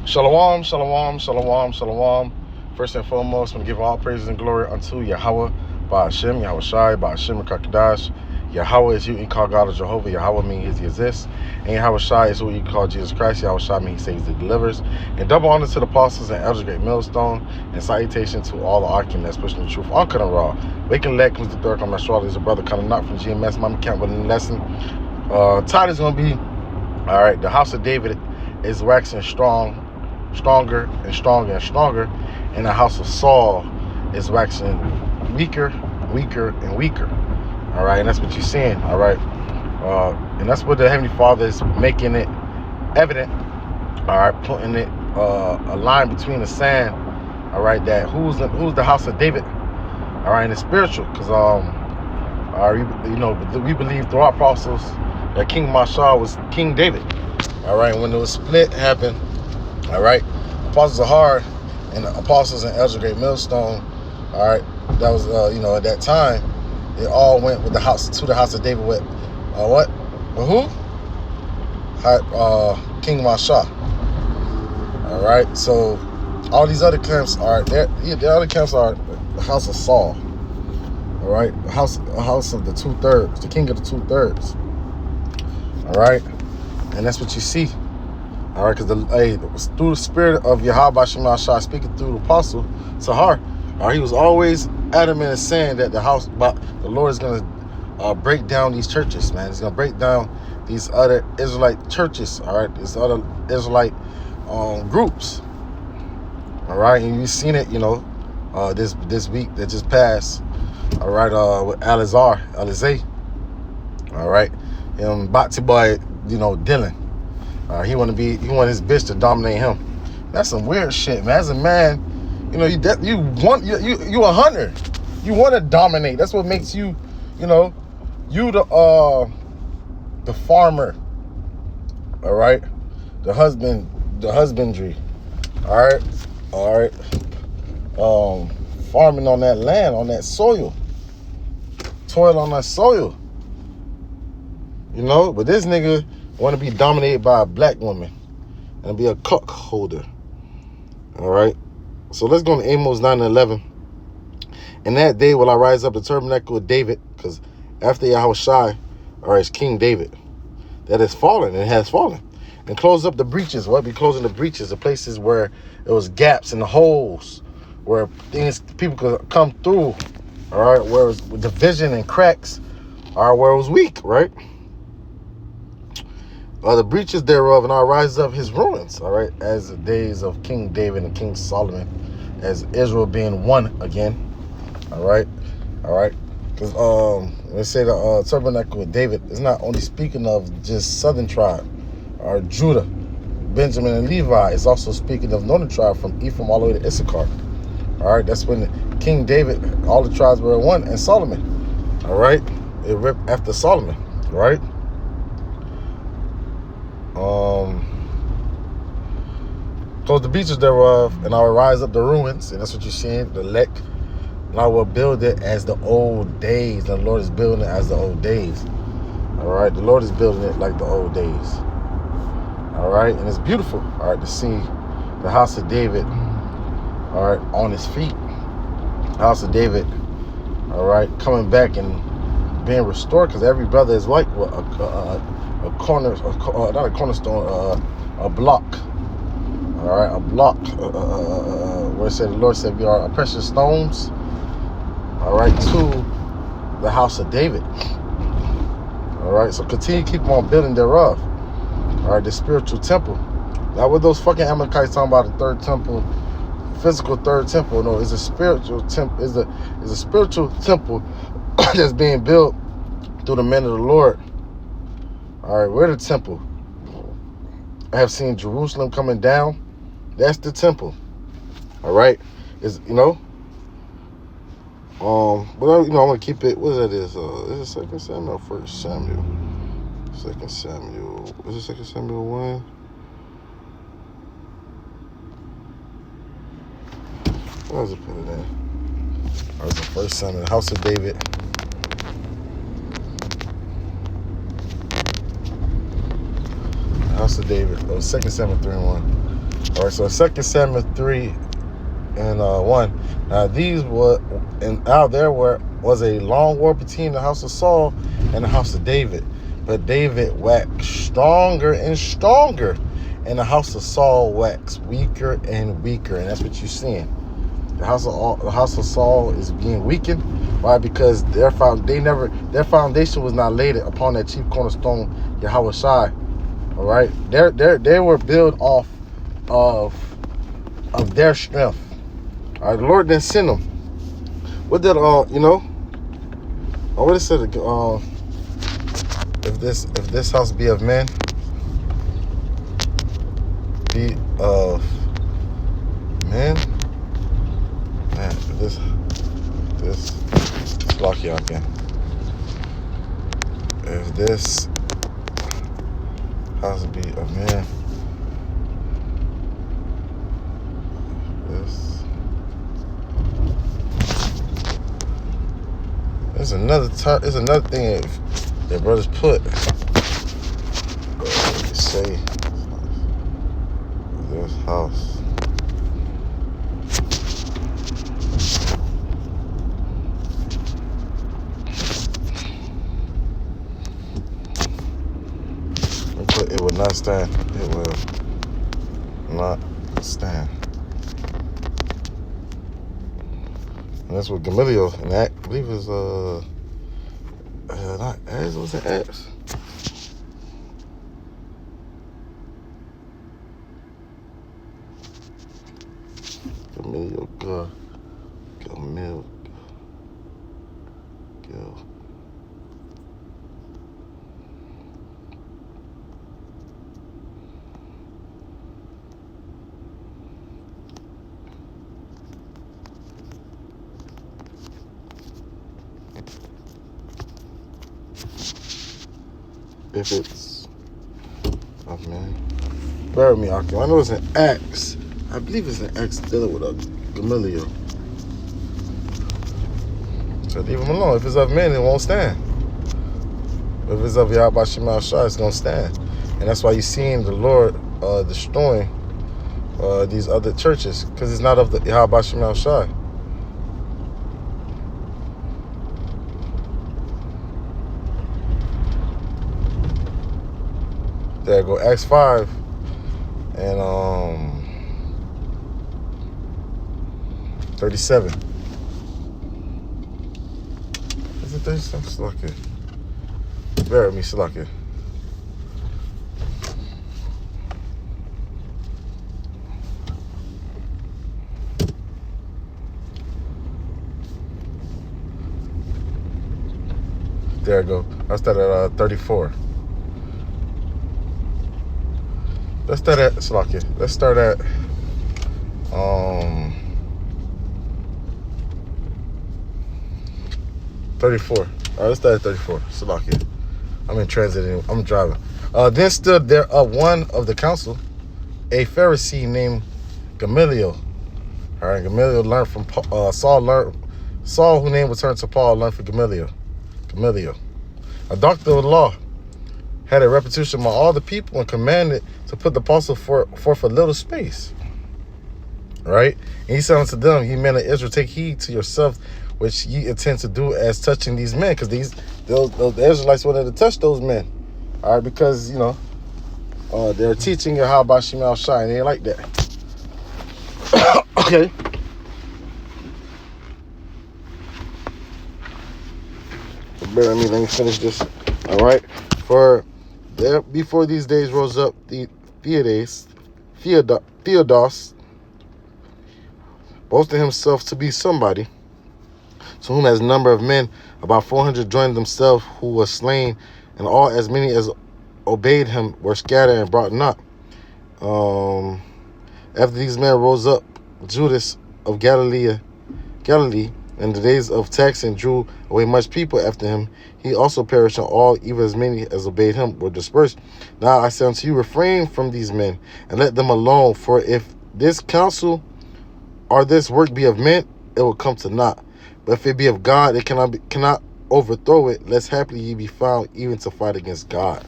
Shalom, shalom, shalom, shalom. First and foremost, I want to give all praises and glory unto Yahweh, Ba'ashem, Yahweh Shai, Ba'ashem, Kakadash. Yahweh is who you call God or Jehovah. Yahweh means he exists. And Yahweh Shai is who you call Jesus Christ. Yahweh Shai means he saves and delivers. And double honor to the apostles and elders, great millstone. And salutation to all the Akim that's pushing the truth on Cutting Raw. Waking leg comes the third on my shoulder. There's a brother coming out from GMS. Mama Camp with a lesson. Title's going to be, all right, the house of David is waxing stronger and stronger and stronger, and the house of Saul is waxing weaker and weaker. All right, and that's what you're seeing. All right, and that's what the Heavenly Father is making it evident. All right, putting it a line between the sand. All right, that who's the house of David. All right, and it's spiritual, because we believe through our apostles that King Mashal was King David. All right, when it was split happened. All right, apostles are hard, and the apostles and elders great millstone. All right, that was at that time, it all went with the house of David with what? With who? King Mashah. All right, so all these other camps are the other camps are the house of Saul. All right, a house of the 2/3, the king of the 2/3. All right, and that's what you see. All right, because through the spirit of Yahweh Shema Shah speaking through the apostle Sahar, he was always adamant in saying that the Lord is going to break down these churches, man. He's going to break down these other Israelite churches, all right, these other Israelite groups, all right, and you've seen it, this week that just passed, all right, with Alizé, all right, and Bati boy, Dylan. He want his bitch to dominate him. That's some weird shit, man. As a man, you a hunter. You want to dominate. That's what makes you, you the farmer. All right, the husbandry. All right. Farming on that land, on that soil, toil on that soil. But this nigga want to be dominated by a black woman and be a cuck holder. All right, so let's go to Amos 9:11. In that day will I rise up the tabernacle of David, because after Yahweh Shai, is King David, that has fallen and has fallen, and close up the breaches. What be closing the breaches? The places where there was gaps and holes, where people could come through. All right, where it was division and cracks, where it was weak. Right. The breaches thereof, and I'll rise up his ruins, all right, as the days of King David and King Solomon, as Israel being one again, all right, because when they say the tabernacle of David, it's not only speaking of just southern tribe, or Judah, Benjamin, and Levi. It's also speaking of northern tribe from Ephraim all the way to Issachar, all right. That's when King David, all the tribes were one, and Solomon, all right, it ripped after Solomon, right. Close the beaches thereof, and I will rise up the ruins, and that's what you're seeing, the Lek, and I will build it as the old days. The Lord is building it as the old days. All right, the Lord is building it like the old days. All right, and it's beautiful, all right, to see the house of David, all right, on his feet. The house of David, all right, coming back and being restored, because every brother is like a block. All right, a block. Where it said the Lord said we are precious stones. All right, to the house of David. All right, so continue to keep on building thereof. All right, the spiritual temple. Now, what those fucking Amalekites talking about, the third temple, physical third temple? No, it's a spiritual temple. Is a spiritual temple that's being built through the men of the Lord. All right, we're the temple. I have seen Jerusalem coming down. That's the temple. All right, is but I want to keep it. What is it 2 Samuel, 1 Samuel, 2 Samuel? Is it 2 Samuel 1? Where was it put it in? That was the 1 Samuel, the house of David. House of David. Oh, 2 Samuel 3:1. All right, so 2 Samuel 3 and 1. Now these were, and out there was a long war between the house of Saul and the house of David. But David waxed stronger and stronger, and the house of Saul waxed weaker and weaker. And that's what you're seeing. The house of Saul is being weakened. Why? Because their foundation was not laid upon that chief cornerstone, Yahweh Shai. All right, they were built off of their strength. All right, the Lord didn't send them. What did what it said? If this house be of men, be of men, man. This block y'all again. If this house be of men, there's another thing that brothers put. Say this house. It will not stand. It will not stand. And that's what Gamaliel and I believe is not Acts, was it Acts? Gamaliel. If it's man, bear with me, Akim. I know it's in Acts. I believe it's in Acts dealing with Gamaliel. So leave him alone. If it's of men, it won't stand. If it's of Yahweh Shema Shai, it's gonna stand. And that's why you're seeing the Lord destroying these other churches, because it's not of the Yahweh Shema Shai. There go Acts 5 and 37. Is it 37? Slacker. Bear with me, Slacker. There I go. I started at 34. Let's start at Slakia. Let's start at 34. All right, let's start at 34. Slakia. I'm in transit. I'm driving. Then stood there up one of the council, a Pharisee named Gamaliel. All right, Gamaliel learned from Saul. Saul, whose name was turned to Paul, learned from Gamaliel, a doctor of the law, had a reputation among all the people, and commanded to put the apostle forth a little space. Right? And he said unto them, ye men of Israel, take heed to yourself, which ye intend to do as touching these men. Because the Israelites wanted to touch those men. All right, because, they're teaching you how about Shemal Shai, and they ain't like that. Okay. Let me finish this. All right. For there before these days rose up the Theodos, boasting himself to be somebody, to whom as number of men about 400 joined themselves, who were slain, and all as many as obeyed him were scattered and brought not. After these men rose up Judas of Galilee, in the days of tax, and drew away much people after him. He also perished, and all, even as many as obeyed him, were dispersed. Now I say unto you, refrain from these men, and let them alone. For if this counsel or this work be of men, it will come to naught. But if it be of God, it cannot overthrow it, lest haply ye be found even to fight against God.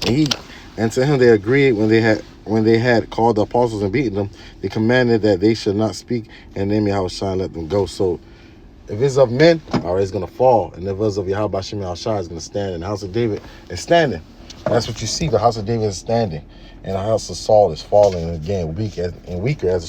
And to him they agreed when when they had called the apostles and beaten them, they commanded that they should not speak, and then Yahushua let them go. So if it's of men, all right, it's going to fall. And if it's of Yahweh Shem Yahushua, it's going to stand. And the house of David is standing. And that's what you see. The house of David is standing. And the house of Saul is falling again, weaker as